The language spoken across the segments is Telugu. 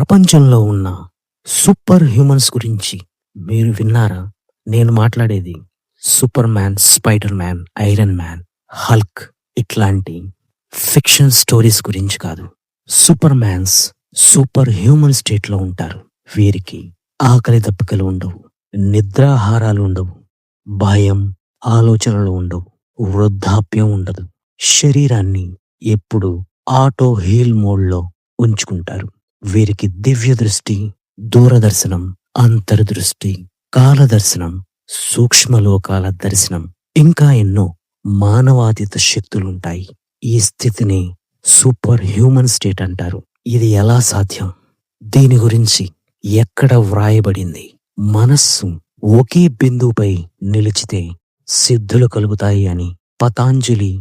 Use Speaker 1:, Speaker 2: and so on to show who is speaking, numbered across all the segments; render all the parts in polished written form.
Speaker 1: ప్రపంచంలో ఉన్న సూపర్ హ్యూమన్స్ గురించి మీరు విన్నారా? నేను మాట్లాడేది Superman, Spiderman, Iron Man, Hulk ఇట్లాంటి ఫిక్షన్ స్టోరీస్ గురించి కాదు. Supermans super human state లో ఉంటారు. వీరికి ఆకలి దప్పికలు ఉండవు, నిద్రాహారాలు ఉండవు, భయం, ఆలోచనలు ఉండవు, వృద్ధాప్యం ఉండదు. శరీరాన్ని ఎప్పుడు ఆటో హీల్ మోడ్లో ఉంచుకుంటారు. వీరికి దివ్య దృష్టి, దూరదర్శనం, అంతర్దృష్టి, కాలదర్శనం, సూక్ష్మలోకాల దర్శనం, ఇంకా ఎన్నో మానవాతీత శక్తులుంటాయి. ఈ స్థితిని సూపర్ హ్యూమన్ స్టేట్ అంటారు. ఇది ఎలా సాధ్యం? దీని గురించి ఎక్కడ వ్రాయబడింది? మనస్సు ఒకే బిందువుపై నిలిచితే సిద్ధులు కలుగుతాయి అని పతాంజలి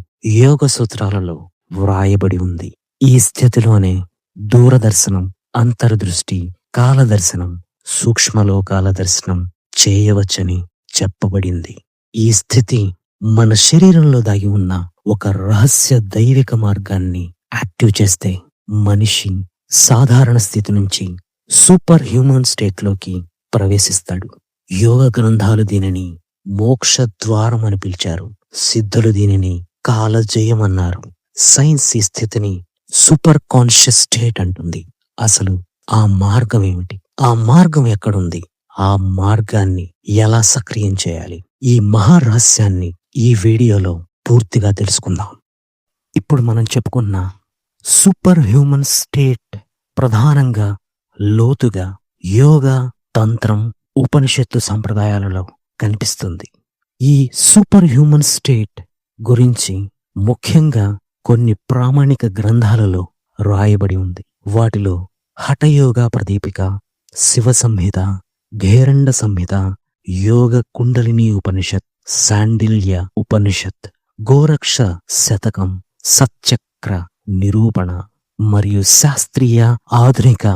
Speaker 1: యోగ సూత్రాలలో వ్రాయబడి ఉంది. ఈ స్థితిలోనే దూరదర్శనం, అంతర్దృష్టి, కాలదర్శనం, సూక్ష్మలోకాల దర్శనం చేయవచ్చని చెప్పబడింది. ఈ స్థితి మన శరీరంలో దాగి ఉన్న ఒక రహస్య దైవిక మార్గాన్ని యాక్టివ్ చేస్తే మనిషి సాధారణ స్థితి నుంచి సూపర్ హ్యూమన్ స్టేట్లోకి ప్రవేశిస్తాడు. యోగ గ్రంథాలు దీనిని మోక్ష ద్వారం అని పిలిచారు. సిద్ధులు దీనిని కాలజయం అన్నారు. సైన్స్ ఈ స్థితిని సూపర్ కాన్షియస్ స్టేట్ అంటుంది. అసలు ఆ మార్గం ఏమిటి? ఆ మార్గం ఎక్కడుంది? ఆ మార్గాన్ని ఎలా సక్రియం చేయాలి? ఈ మహారహస్యాన్ని ఈ వీడియోలో పూర్తిగా తెలుసుకుందాం. ఇప్పుడు మనం చెప్పుకున్న సూపర్ హ్యూమన్ స్టేట్ ప్రధానంగా లోతుగా యోగా, తంత్రం, ఉపనిషత్తు సంప్రదాయాలలో కనిపిస్తుంది. ఈ సూపర్ హ్యూమన్ స్టేట్ గురించి ముఖ్యంగా కొన్ని ప్రామాణిక గ్రంథాలలో రాయబడి ఉంది. వాటిలో హఠయోగా ప్రదీపిక, శివ సంహిత, ఘేరండ సంహిత, యోగ కుండలిని ఉపనిషత్, శాండిల్య ఉపనిషత్, గోరక్ష శతకం, సత్చక్ర నిరూపణ మరియు శాస్త్రీయ ఆధునిక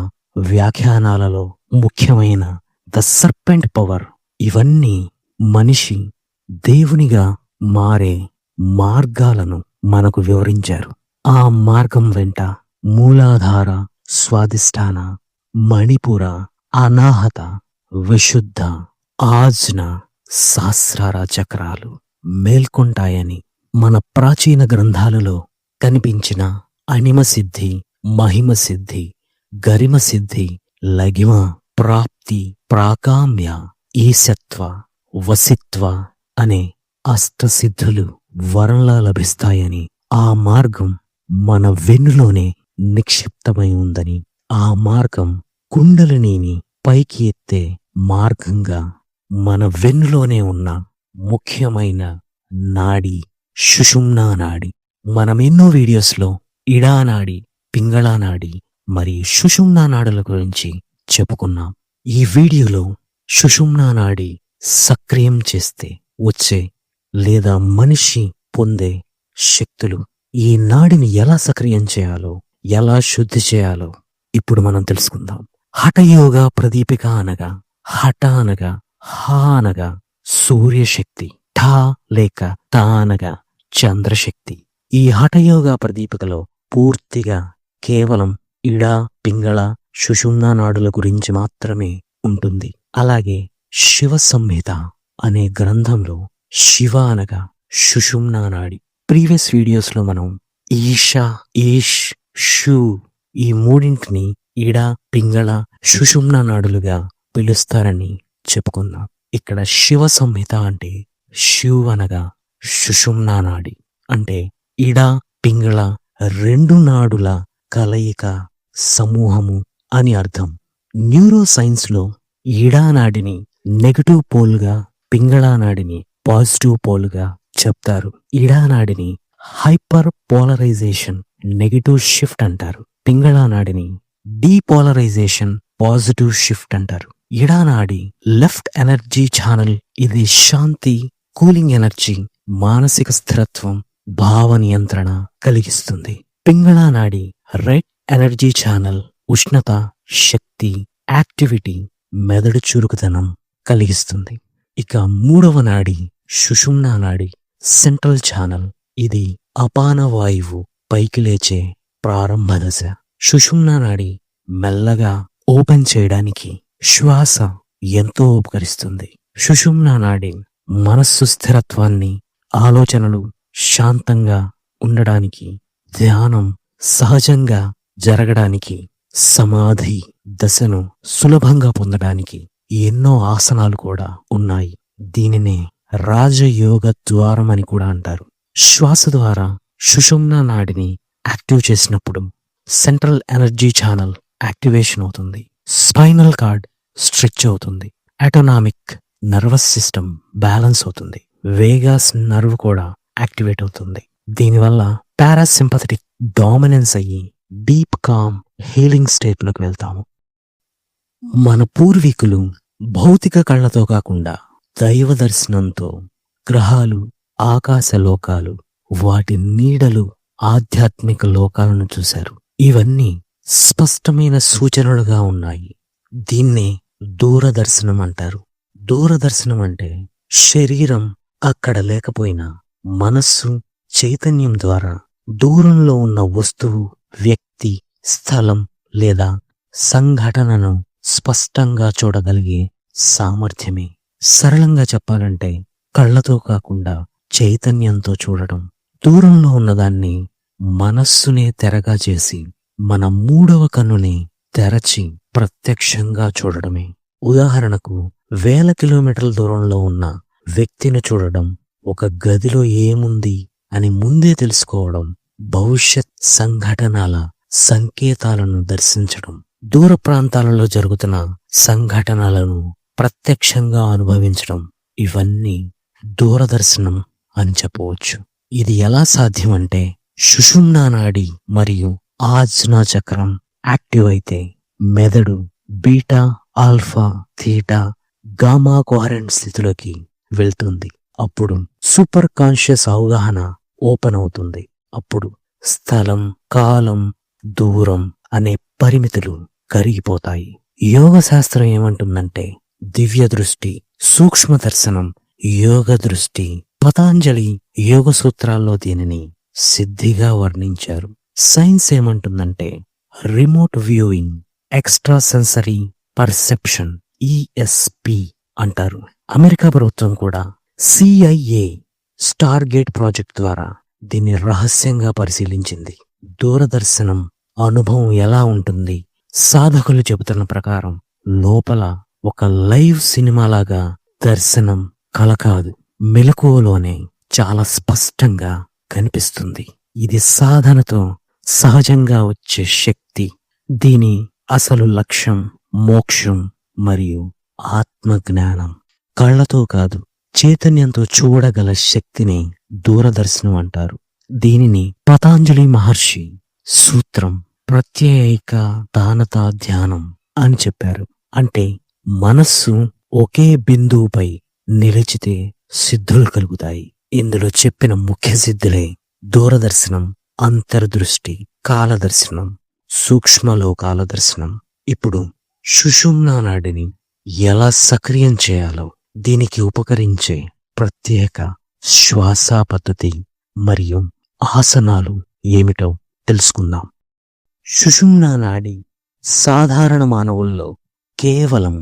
Speaker 1: వ్యాఖ్యానాలలో ముఖ్యమైన ద సర్పెంట్ పవర్, ఇవన్నీ మనిషి దేవునిగా మారే మార్గాలను మనకు వివరించారు. ఆ మార్గం వెంట మూలాధార, స్వాదిష్టాన, మణిపుర, అనాహత, విశుద్ధ, ఆజ్న, సహస్రార చక్రాలు మేల్కొంటాయని మన ప్రాచీన గ్రంథాలలో కనిపించిన అనిమ సిద్ధి, మహిమ సిద్ధి, గరిమ సిద్ధి, లగిమ, ప్రాప్తి, ప్రాకామ్య, ఈశత్వ, వసిత్వ అనే అష్టసిద్ధులు వరంలా లభిస్తాయని, ఆ మార్గం మన వెన్నులోనే నిక్షిప్తమై ఉందని, ఆ మార్గం కుండలినిని పైకి ఎత్తే మార్గంగా మన వెన్నులోనే ఉన్న ముఖ్యమైన నాడి సుషుమ్నా నాడి. మనం ఎన్నో వీడియోస్లో ఇడా నాడి, పింగళా నాడి మరియు సుషుమ్నా నాడుల గురించి చెప్పుకున్నాం. ఈ వీడియోలో సుషుమ్నా నాడి సక్రియం చేస్తే వచ్చే లేదా మనిషి పొందే శక్తులు, ఈ నాడిని ఎలా సక్రియం చేయాలో, ఎలా శుద్ధి చేయాలో ఇప్పుడు మనం తెలుసుకుందాం. హఠయోగా ప్రదీపిక అనగా హఠ అనగా హా అనగా సూర్యశక్తి, ఠా లేక తా అనగా చంద్రశక్తి. ఈ హఠయోగా ప్రదీపికలో పూర్తిగా కేవలం ఇడా, పింగళ, సుషుమ్నా నాడుల గురించి మాత్రమే ఉంటుంది. అలాగే శివ సంహిత అనే గ్రంథంలో శివ అనగా సుషుమ్నా నాడి. ప్రీవియస్ వీడియోస్లో మనం ఈషా, ఈష్, షు ఈ మూడింటిని ఇడా, పింగళ, సుషుమ్నా నాడులుగా పిలుస్తారని చెప్పుకుందాం. ఇక్కడ శివ సంహిత అంటే శివ్ అనగా సుషుమ్నా నాడి, అంటే ఇడా, పింగళ రెండు నాడుల కలయిక, సమూహము అని అర్థం. న్యూరో సైన్స్ లో ఇడా నాడిని నెగటివ్ పోల్గా, పింగళా నాడిని పాజిటివ్ పోల్గా చెప్తారు. ఇడా నాడిని హైపర్ పోలరైజేషన్, నెగటివ్ షిఫ్ట్ అంటారు. పింగళా నాడిని డీపోలరైజేషన్, పాజిటివ్ షిఫ్ట్ అంటారు. ఇడా నాడి లెఫ్ట్ ఎనర్జీ ఛానల్. ఇది శాంతి, కూలింగ్ ఎనర్జీ, మానసిక స్థిరత్వం, భావ నియంత్రణ కలిగిస్తుంది. పింగళా నాడి రైట్ ఎనర్జీ ఛానల్, ఉష్ణత, శక్తి, యాక్టివిటీ, మెదడు చురుకుతనం కలిగిస్తుంది. ఇక మూడవ నాడి సుషుమ్నా నాడి, సెంట్రల్ ఛానల్. ఇది అపాన వాయువు పైకి లేచే ప్రారంభ దశ. సుషుమ్నా నాడి మెల్లగా ఓపెన్ చేయడానికి శ్వాస ఎంతో ఉపకరిస్తుంది. సుషుమ్నా నాడి మనస్సు స్థిరత్వాన్ని, ఆలోచనలు శాంతంగా ఉండడానికి, ధ్యానం సహజంగా జరగడానికి, సమాధి దశను సులభంగా పొందడానికి ఎన్నో ఆసనాలు కూడా ఉన్నాయి. దీనినే రాజయోగ ద్వారం అని కూడా అంటారు. శ్వాస ద్వారా సుషుమ్నా నాడిని యాక్టివ్ చేసినప్పుడు సెంట్రల్ ఎనర్జీ ఛానల్ యాక్టివేషన్ అవుతుంది, స్పైనల్ కార్డ్ స్ట్రెచ్ అవుతుంది, ఆటోనామిక్ నర్వస్ సిస్టమ్ బ్యాలెన్స్ అవుతుంది, వేగాస్ నర్వ్ కూడా యాక్టివేట్ అవుతుంది. దీనివల్ల పారాసింపథెటిక్ డామినెన్స్ అయ్యి డీప్ కామ్ హీలింగ్ స్టేట్ లోకి వెళ్తాము. మన పూర్వీకులు భౌతిక కళ్ళతో కాకుండా దైవ దర్శనంతో గ్రహాలు, ఆకాశ లోకాలు, వాటి నీడలు, ఆధ్యాత్మిక లోకాలను చూశారు. ఇవన్నీ స్పష్టమైన సూచనలుగా ఉన్నాయి. దీన్నే దూరదర్శనం అంటారు. దూరదర్శనం అంటే శరీరం అక్కడ లేకపోయినా మనస్సు చైతన్యం ద్వారా దూరంలో ఉన్న వస్తువు, వ్యక్తి, స్థలం లేదా సంఘటనను స్పష్టంగా చూడగలిగే సామర్థ్యమే. సరళంగా చెప్పాలంటే కళ్ళతో కాకుండా చైతన్యంతో చూడటం, దూరంలో ఉన్నదాన్ని మనస్సునే తెరగా చేసి మన మూడవ కన్నుని తెరచి ప్రత్యక్షంగా చూడడమే. ఉదాహరణకు వేల కిలోమీటర్ల దూరంలో ఉన్న వ్యక్తిని చూడడం, ఒక గదిలో ఏముంది అని ముందే తెలుసుకోవడం, భవిష్యత్ సంఘటనల సంకేతాలను దర్శించడం, దూర ప్రాంతాలలో జరుగుతున్న సంఘటనలను ప్రత్యక్షంగా అనుభవించడం, ఇవన్నీ దూరదర్శనం అని చెప్పవచ్చు. ఇది ఎలా సాధ్యమంటే సుషుమ్నా నాడి మరియు ఆజ్నా చక్రం యాక్టివ్ అయితే మెదడు beta, alpha, theta, gamma coherent స్థితిలోకి వెళ్తుంది. అప్పుడు సూపర్ కాన్షియస్ అవగాహన ఓపెన్ అవుతుంది. అప్పుడు స్థలం, కాలం, దూరం అనే పరిమితులు కరిగిపోతాయి. యోగ శాస్త్రం ఏమంటుందంటే దివ్య దృష్టి, సూక్ష్మ దర్శనం, యోగ దృష్టి. పతాంజలి యోగ సూత్రాల్లో దీనిని సిద్ధిగా వర్ణించారు. సైన్స్ ఏమంటుందంటే remote viewing, extra sensory perception, ESP అంటారు. అమెరికా ప్రభుత్వం కూడా CIA స్టార్ గేట్ ప్రాజెక్ట్ ద్వారా దీన్ని రహస్యంగా పరిశీలించింది. దూరదర్శనం అనుభవం ఎలా ఉంటుంది? సాధకులు చెబుతున్న ప్రకారం లోపల ఒక లైవ్ సినిమాలాగా దర్శనం కల కాదు, మెలకువలోనే చాలా స్పష్టంగా కనిపిస్తుంది. ఇది సాధనతో సహజంగా వచ్చే శక్తి. దీని అసలు లక్ష్యం మోక్షం మరియు ఆత్మజ్ఞానం. కళ్ళతో కాదు, చైతన్యంతో చూడగల శక్తిని దూరదర్శనం అంటారు. దీనిని పతాంజలి మహర్షి సూత్రం ప్రత్యేక దానత ధ్యానం అని చెప్పారు. అంటే మనస్సు ఒకే బిందువుపై నిలిచితే సిద్ధులు కలుగుతాయి. ఇందులో చెప్పిన ముఖ్య సిద్ధులే దూరదర్శనం, అంతర్దృష్టి, కాలదర్శనం, సూక్ష్మలోకాల దర్శనం. ఇప్పుడు సుషుమ్నా నాడిని ఎలా సక్రియం చేయాలో, దీనికి ఉపకరించే ప్రత్యేక శ్వాస పద్ధతి మరియు ఆసనాలు ఏమిటో తెలుసుకుందాం. సుషుమ్నా నాడి సాధారణ మానవుల్లో కేవలం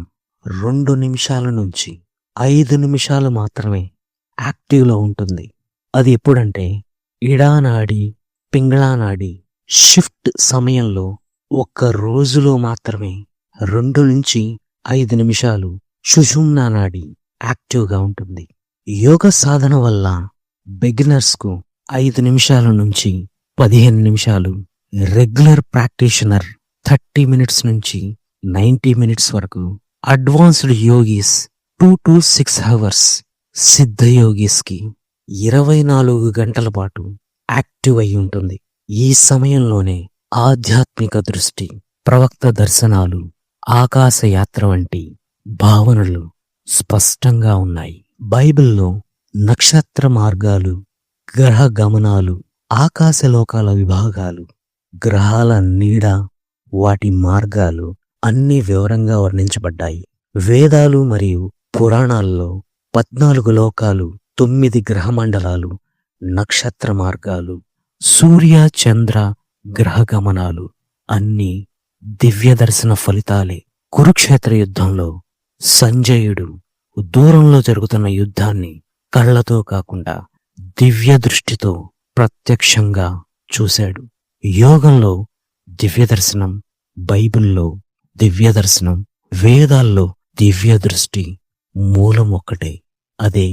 Speaker 1: 2 నిమిషాల నుంచి 5 నిమిషాలు మాత్రమే యాక్టివ్లో ఉంటుంది. అది ఎప్పుడంటే ఇడానాడి, పింగళానాడి షిఫ్ట్ సమయంలో 1 రోజులో మాత్రమే 2 నుంచి 5 నిమిషాలు సుషుమ్నా నాడి యాక్టివ్గా ఉంటుంది. యోగ సాధన వల్ల బిగినర్స్కు 5 నిమిషాల నుంచి 15 నిమిషాలు, రెగ్యులర్ ప్రాక్టీషనర్ 30 మినిట్స్ నుంచి 90 మినిట్స్ వరకు, అడ్వాన్స్డ్ యోగీస్ 2 to 6 అవర్స్, సిద్ధ యోగీస్కి 24 గంటల పాటు యాక్టివ్ అయి ఉంటుంది. ఈ సమయంలోనే ఆధ్యాత్మిక దృష్టి, ప్రవక్త దర్శనాలు, ఆకాశ యాత్ర వంటి భావనలు స్పష్టంగా ఉన్నాయి. బైబిల్లో నక్షత్ర మార్గాలు, గ్రహ గమనాలు, ఆకాశలోకాల విభాగాలు, గ్రహాల నీడ, వాటి మార్గాలు అన్నీ వివరంగా వర్ణించబడ్డాయి. వేదాలు మరియు పురాణాల్లో 14 లోకాలు, 9 గ్రహమండలాలు, నక్షత్ర మార్గాలు, సూర్య చంద్ర గ్రహ గమనాలు అన్నీ దివ్య దర్శన ఫలితాలే. కురుక్షేత్ర యుద్ధంలో సంజయుడు దూరంలో జరుగుతున్న యుద్ధాన్ని కళ్ళతో కాకుండా దివ్య దృష్టితో ప్రత్యక్షంగా చూశాడు. యోగంలో దివ్య దర్శనం, బైబిల్లో దివ్య దర్శనం, వేదాల్లో దివ్య దృష్టి మూలం ఒక్కటే, అదే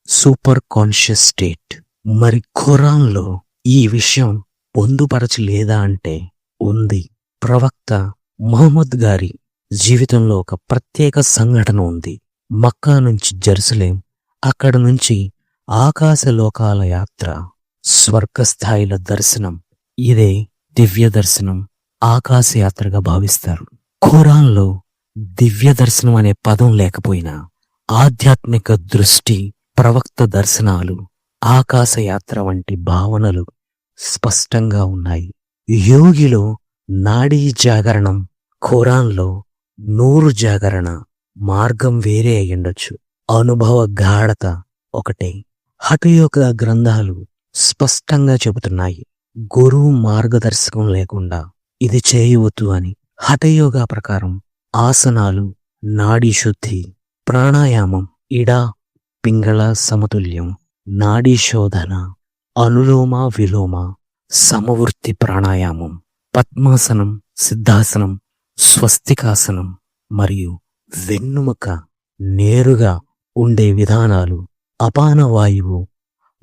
Speaker 1: సూపర్ కాన్షియస్ స్టేట్. మరి ఖురాన్లో ఈ విషయం పొందుపరచలేదా అంటే ఉంది. ప్రవక్త ముహమ్మద్ గారి జీవితంలో ఒక ప్రత్యేక సంఘటన ఉంది. మక్కా నుంచి జెరూసలేం, అక్కడ నుంచి ఆకాశ లోకాల యాత్ర, స్వర్గస్థాయిల దర్శనం, ఇదే దివ్య దర్శనం, ఆకాశ యాత్రగా భావిస్తారు. ఖురాన్లో దివ్య దర్శనం అనే పదం లేకపోయినా ఆధ్యాత్మిక దృష్టి, ప్రవక్త దర్శనాలు, ఆకాశ యాత్ర వంటి భావనలు స్పష్టంగా ఉన్నాయి. యోగిలో నాడీ జాగరణం, ఖురాన్లో నూరు జాగరణ మార్గం వేరే అయ్యుండొచ్చు. అనుభవ గాఢత ఒకటే. హఠయోగ గ్రంథాలు స్పష్టంగా చెబుతున్నాయి, గురువు మార్గదర్శకం లేకుండా ఇది చేయవద్దు అని. హఠయోగా ప్రకారం ఆసనాలు, నాడీ శుద్ధి, ప్రాణాయామం, ఇడా పింగళ సమతుల్యం, నాడీ శోధన, అనులోమ విలోమ, సమవృత్తి ప్రాణాయామం, పద్మాసనం, సిద్ధాసనం, స్వస్తికాసనం మరియు వెన్నుముక నేరుగా ఉండే విధానాలు, అపాన వాయువు,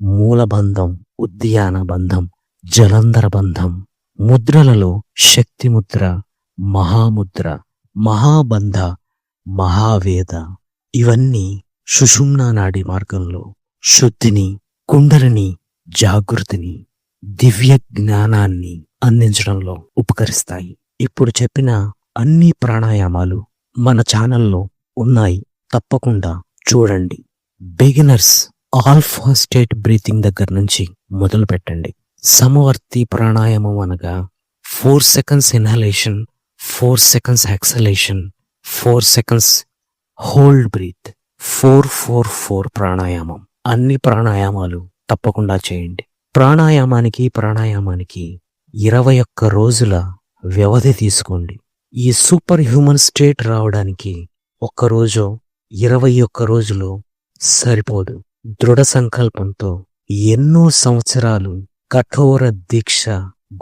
Speaker 1: మూలబంధం, ఉద్యాన బంధం, జలంధర బంధం, ముద్రలలో శక్తి ముద్ర, మహాముద్ర, మహాబంధ, మహావేద, ఇవన్నీ సుషుమ్నా నాడి మార్గంలో శుద్ధిని, కుండలిని, జాగృతిని, దివ్య జ్ఞానాన్ని అందించడంలో ఉపకరిస్తాయి. ఇప్పుడు చెప్పిన అన్ని ప్రాణాయామాలు మన ఛానల్లో ఉన్నాయి, తప్పకుండా చూడండి. బిగినర్స్ ఆల్ఫా స్టేట్ బ్రీతింగ్ దగ్గర నుంచి మొదలు పెట్టండి. సమవర్తి ప్రాణాయామం అనగా 4 seconds inhalation, 4 seconds exhalation, 4 seconds hold breath, 4-4-4 ప్రాణాయామం. అన్ని ప్రాణాయామాలు తప్పకుండా చేయండి. ప్రాణాయామానికి 21 రోజుల వ్యవధి తీసుకోండి. ఈ సూపర్ హ్యూమన్ స్టేట్ రావడానికి ఒక్కరోజో 21 రోజులో సరిపోదు. దృఢ సంకల్పంతో ఎన్నో సంవత్సరాలు కఠోర దీక్ష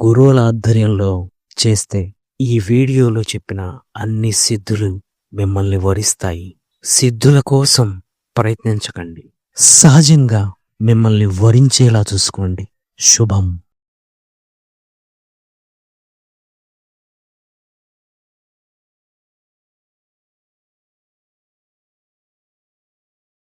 Speaker 1: గురువుల ఆధ్వర్యంలో చేస్తే ఈ వీడియోలో చెప్పిన అన్ని సిద్ధులు మిమ్మల్ని వరిస్తాయి. సిద్ధుల కోసం ప్రయత్నించకండి, సహజంగా మిమ్మల్ని వరించేలా చూసుకోండి. శుభం.